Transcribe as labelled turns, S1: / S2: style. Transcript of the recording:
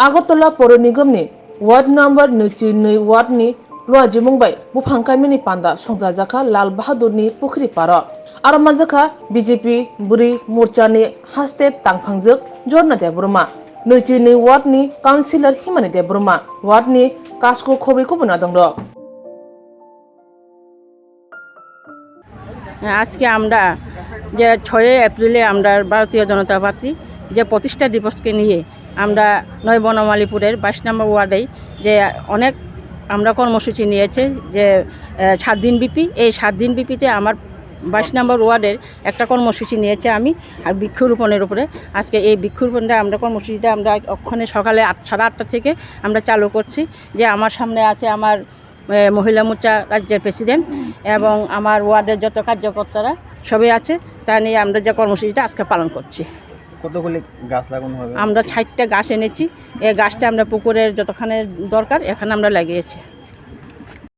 S1: আগরতলা পৌর निगमनि ward number 2 वार्डनि लुआजिमुंबाय बुफांकामिनि पान्दा संजाजाखा लाल बाहादुरनि पुखरी पार आरो माजाखा बीजेपी बुरी मोर्चानि हास्ते तांफांजोक जरना देब्रमा 2 वार्डनि काउन्सिलर हिमानि देब्रमा वार्डनि कासको खबैखौ बुना दं।
S2: আজকে আমরা যে 6 এপ্রিলে আমরা ভারতীয় জনতা পার্টি যে প্রতিষ্ঠা দিবসকে নিয়ে আমরা নয় বনমালীপুরের 22 নম্বর ওয়ার্ডে যে অনেক আমরা কর্মসূচি নিয়েছে যে 7 দিন ব্যাপী। এই 7 দিন ব্যাপীতে আমার 22 নম্বর ওয়ার্ডের একটা কর্মসূচি নিয়েছে আমি বৃক্ষরোপণের উপরে। আজকে এই বৃক্ষরোপণটা আমরা কর্মসূচিটা আমরা ওখানে সকালে 8:30 থেকে আমরা চালু করছি। যে আমার সামনে আছে আমার মহিলা মোর্চা রাজ্যের প্রেসিডেন্ট এবং আমার ওয়ার্ডের যত কার্যকর্তারা সবাই আছে, তা নিয়ে আমরা যে কর্মসূচিটা আজকে পালন করছি।
S3: কতগুলি গাছ লাগানো হবে?
S2: আমরা 60টা গাছ এনেছি। এই গাছটা আমরা পুকুরের যতখানে দরকার এখানে আমরা লাগিয়েছি।